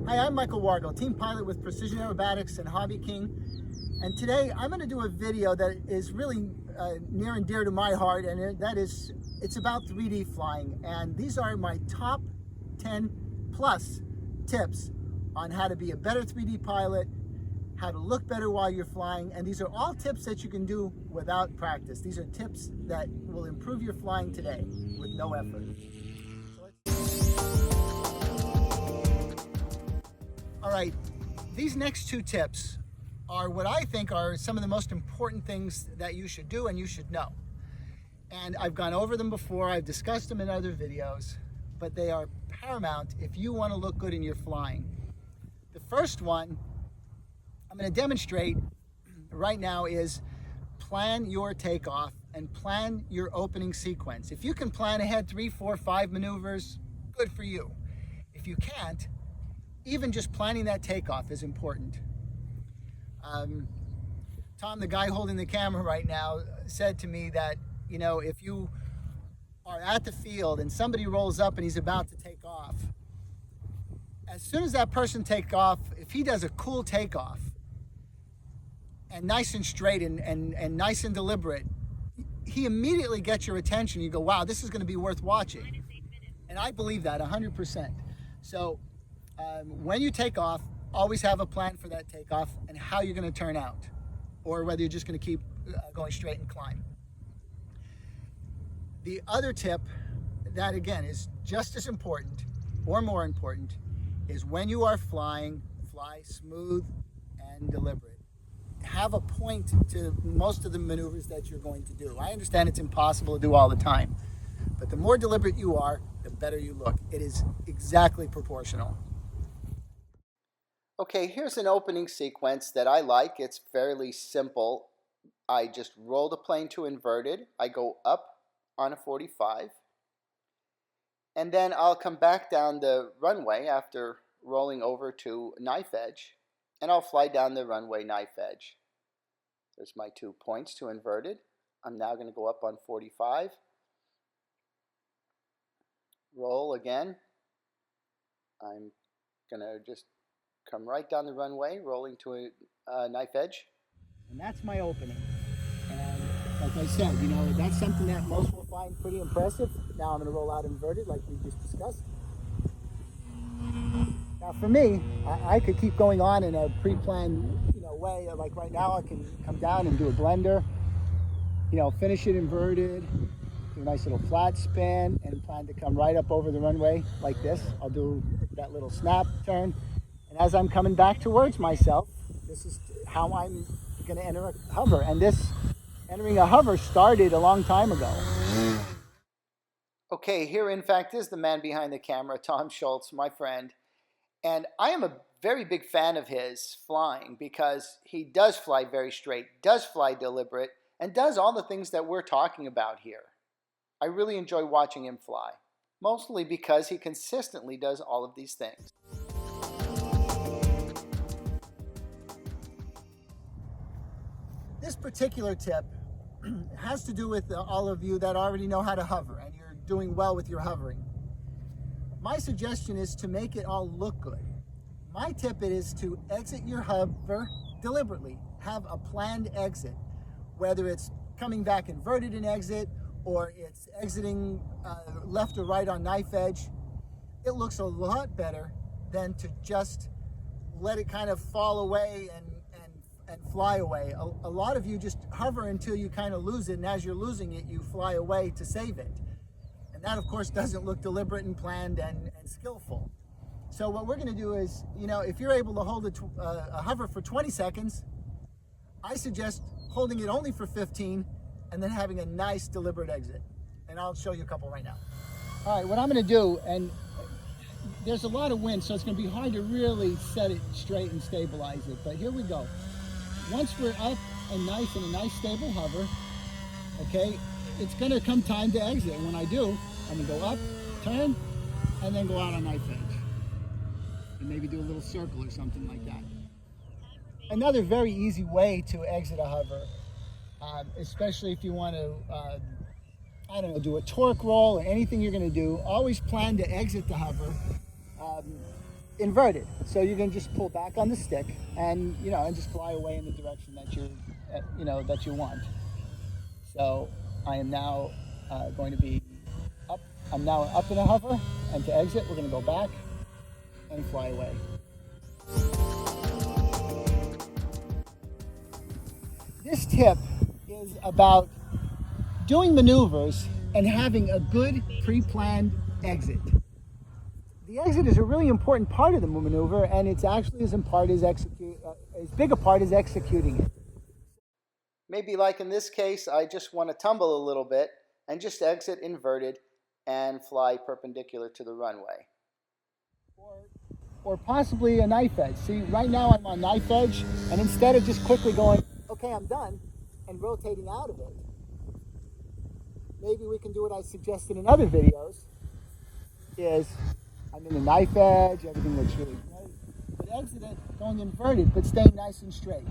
Hi, I'm Michael Wargo, team pilot with Precision Aerobatics and Hobbyking. And today I'm going to do a video that is really near and dear to my heart, and that is, it's about 3D flying. And these are my top 10 plus tips on how to be a better 3D pilot, how to look better while you're flying. And these are all tips that you can do without practice. These are tips that will improve your flying today with no effort. All right, these next two tips are what I think are some of the most important things that you should do and you should know. And I've gone over them before, I've discussed them in other videos, but they are paramount if you want to look good in your flying. The first one I'm going to demonstrate right now is plan your takeoff and plan your opening sequence. If you can plan ahead 3, 4, 5 maneuvers, good for you. If you can't, even just planning that takeoff is important. Tom, the guy holding the camera right now, said to me that, you know, if you are at the field and somebody rolls up and he's about to take off, as soon as that person takes off, if he does a cool takeoff and nice and straight and nice and deliberate, he immediately gets your attention. You go, wow, this is going to be worth watching. And I believe that 100%. So when you take off, always have a plan for that takeoff and how you're going to turn out, or whether you're just going to keep going straight and climb. The other tip that, again, is just as important or more important is when you are flying, fly smooth and deliberate. Have a point to most of the maneuvers that you're going to do. I understand it's impossible to do all the time, but the more deliberate you are, the better you look. It is exactly proportional. Okay, here's an opening sequence that I like. It's fairly simple. I just roll the plane to inverted. I go up on a 45. And then I'll come back down the runway after rolling over to knife edge. And I'll fly down the runway knife edge. There's my 2 points to inverted. I'm now going to go up on 45. Roll again. I'm going to just come right down the runway, rolling to a knife edge. And that's my opening. And like I said, you know, that's something that most will find pretty impressive. Now I'm going to roll out inverted like we just discussed. Now for me, I could keep going on in a pre-planned, you know, way. Like right now I can come down and do a blender, you know, finish it inverted, do a nice little flat spin, and plan to come right up over the runway like this. I'll do that little snap turn. And as I'm coming back towards myself, this is how I'm going to enter a hover. And this entering a hover started a long time ago. Okay, here in fact is the man behind the camera, Tom Schultz, my friend. And I am a very big fan of his flying because he does fly very straight, does fly deliberate, and does all the things that we're talking about here. I really enjoy watching him fly, mostly because he consistently does all of these things. This particular tip has to do with all of you that already know how to hover and you're doing well with your hovering. My suggestion is to make it all look good. My tip is to exit your hover deliberately. Have a planned exit, whether it's coming back inverted and exit or it's exiting left or right on knife edge. It looks a lot better than to just let it kind of fall away and fly away. A lot of you just hover until you kind of lose it, and as you're losing it, you fly away to save it. And that, of course, doesn't look deliberate and planned and skillful. So what we're going to do is, you know, if you're able to hold a hover for 20 seconds, I suggest holding it only for 15 and then having a nice deliberate exit. And I'll show you a couple right now. All right, what I'm going to do, and there's a lot of wind, so it's going to be hard to really set it straight and stabilize it, but here we go. Once we're up and nice in a nice stable hover, okay, it's going to come time to exit. And when I do, I'm going to go up, turn, and then go out on knife edge. And maybe do a little circle or something like that. Another very easy way to exit a hover, especially if you want to, I don't know, do a torque roll or anything you're going to do, always plan to exit the hover inverted. So you can just pull back on the stick and, and just fly away in the direction that that you want. So I am now going to be up. I'm now up in a hover, and to exit, we're going to go back and fly away. This tip is about doing maneuvers and having a good pre-planned exit. The exit is a really important part of the maneuver, and it's actually as big a part as executing it. Maybe like in this case, I just want to tumble a little bit and just exit inverted and fly perpendicular to the runway. Or possibly a knife edge. See, right now I'm on knife edge, and instead of just quickly going, okay, I'm done, and rotating out of it, maybe we can do what I suggested in other videos, is I'm in the knife edge, everything looks really great, but exit it going inverted, but staying nice and straight.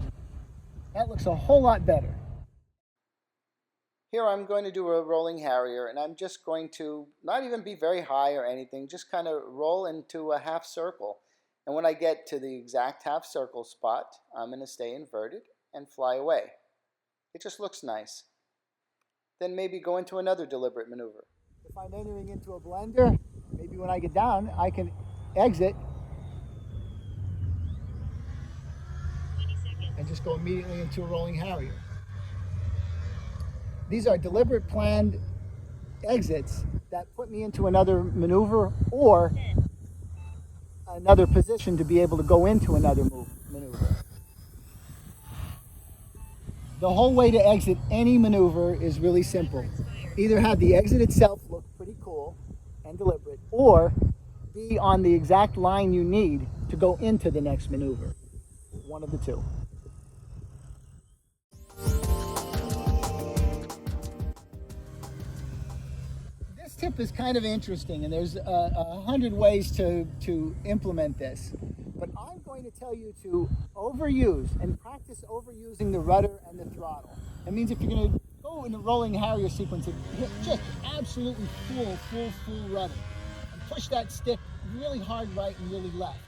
That looks a whole lot better. Here I'm going to do a rolling harrier, and I'm just going to not even be very high or anything, just kind of roll into a half circle. And when I get to the exact half circle spot, I'm going to stay inverted and fly away. It just looks nice. Then maybe go into another deliberate maneuver. If I'm entering into a blender, maybe when I get down, I can exit and just go immediately into a rolling harrier. These are deliberate planned exits that put me into another maneuver or another position to be able to go into another maneuver. The whole way to exit any maneuver is really simple. Either have the exit itself look pretty cool and deliberate, or be on the exact line you need to go into the next maneuver. One of the two. This tip is kind of interesting, and there's 100 ways to implement this. But I'm going to tell you to overuse and practice overusing the rudder and the throttle. That means if you're going to go in a rolling harrier sequence, hit just absolutely full rudder. And push that stick really hard right and really left.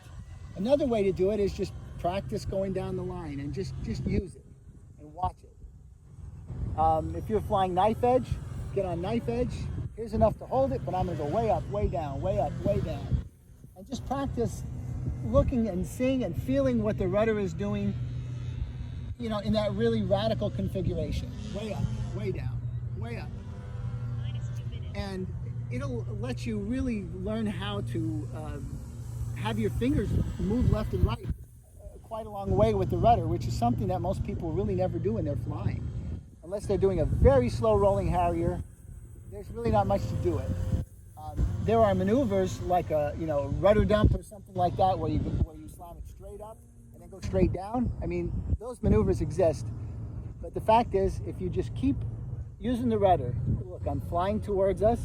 Another way to do it is just practice going down the line and just use it and watch it. If you're flying knife edge, get on knife edge. Here's enough to hold it, but I'm going to go way up, way down, way up, way down. And just practice looking and seeing and feeling what the rudder is doing, in that really radical configuration. Way up, way down, way up. And it'll let you really learn how to have your fingers move left and right quite a long way with the rudder, which is something that most people really never do when they're flying. Unless they're doing a very slow rolling harrier, there's really not much to do it. There are maneuvers like a rudder dump or something like that where you slam it straight up and then go straight down. I mean, those maneuvers exist. But the fact is, if you just keep using the rudder, look, I'm flying towards us,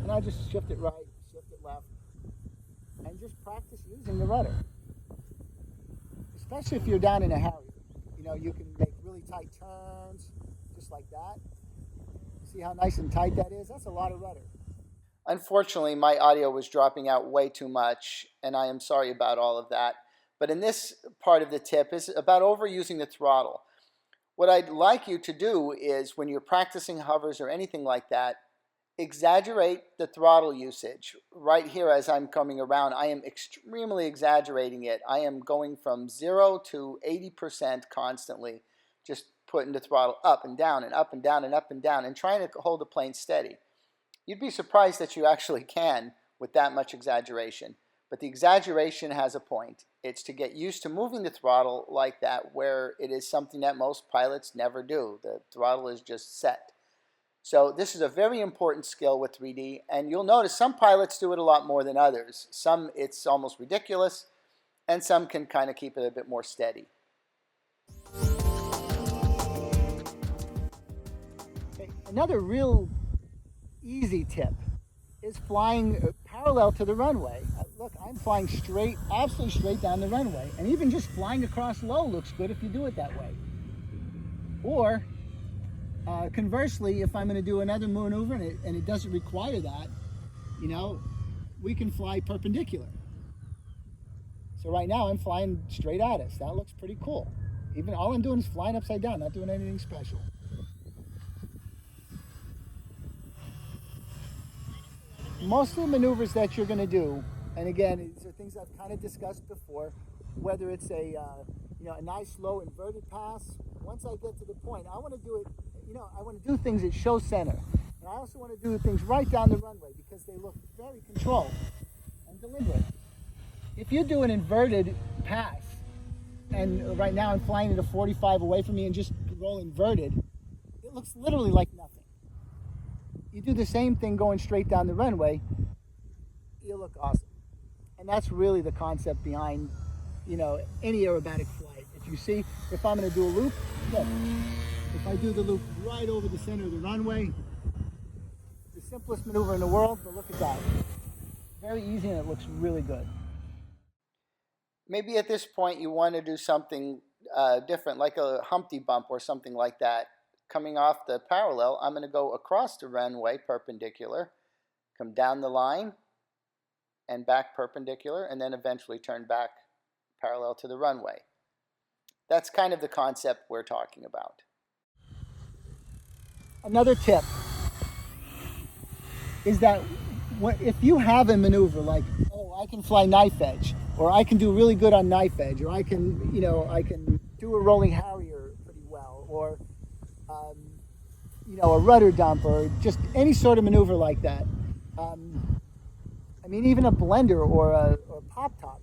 and I'll just shift it right, shift it left, and just practice using the rudder. Especially if you're down in a harrier. You can make really tight turns, just like that. See how nice and tight that is? That's a lot of rudder. Unfortunately, my audio was dropping out way too much, and I am sorry about all of that. But in this part of the tip is about overusing the throttle. What I'd like you to do is, when you're practicing hovers or anything like that, exaggerate the throttle usage. Right here, as I'm coming around, I am extremely exaggerating it. I am going from 0 to 80% constantly, just putting the throttle up and down and up and down and up and down and trying to hold the plane steady. You'd be surprised that you actually can with that much exaggeration. But the exaggeration has a point. It's to get used to moving the throttle like that, where it is something that most pilots never do. The throttle is just set. So this is a very important skill with 3D, and you'll notice some pilots do it a lot more than others. Some it's almost ridiculous, and some can kind of keep it a bit more steady. Okay, another real easy tip is flying parallel to the runway. Look, I'm flying straight, absolutely straight down the runway. And even just flying across low looks good if you do it that way. Or, conversely, if I'm going to do another maneuver and it doesn't require that, we can fly perpendicular. So right now I'm flying straight at us. That looks pretty cool. Even all I'm doing is flying upside down, not doing anything special. Most of the maneuvers that you're going to do, and again, these are things I've kind of discussed before, whether it's a a nice low inverted pass. Once I get to the point, I want to do it. I want to do things that show center, and I also want to do things right down the runway because they look very controlled and deliberate. If you do an inverted pass, and right now I'm flying at a 45 away from me and just roll inverted, it looks literally like nothing. You do the same thing going straight down the runway, you'll look awesome. And that's really the concept behind, any aerobatic flight. If you see, if I'm going to do a loop, look, if I do the loop right over the center of the runway, the simplest maneuver in the world, but look at that. Very easy and it looks really good. Maybe at this point you want to do something different, like a Humpty Bump or something like that. Coming off the parallel, I'm going to go across the runway perpendicular, come down the line and back perpendicular, and then eventually turn back parallel to the runway. That's kind of the concept we're talking about. Another tip is that if you have a maneuver like, oh, I can fly knife edge, or I can do really good on knife edge, or I can do a rolling harrier pretty well, or a rudder dump, or just any sort of maneuver like that. Even a blender or a pop top.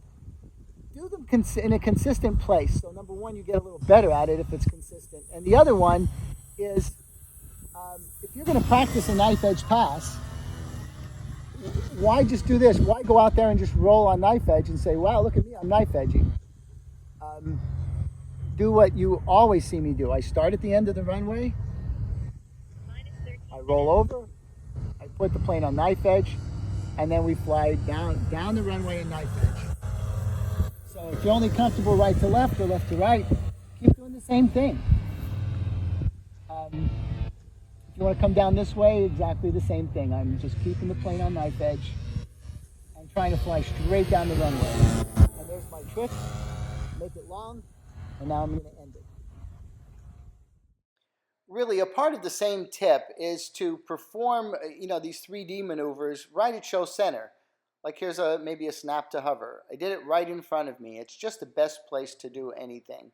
Do them in a consistent place. So number one, you get a little better at it if it's consistent. And the other one is, if you're going to practice a knife edge pass, why just do this? Why go out there and just roll on knife edge and say, wow, look at me, I'm knife edging? Do what you always see me do. I start at the end of the runway, I roll over, I put the plane on knife edge, and then we fly down the runway in knife edge. So if you're only comfortable right to left or left to right, keep doing the same thing. If you want to come down this way, exactly the same thing. I'm just keeping the plane on knife edge and trying to fly straight down the runway. And there's my trick. Make it long, and now I'm going to end it. Really, a part of the same tip is to perform, these 3D maneuvers right at show center. Like here's maybe a snap to hover. I did it right in front of me. It's just the best place to do anything.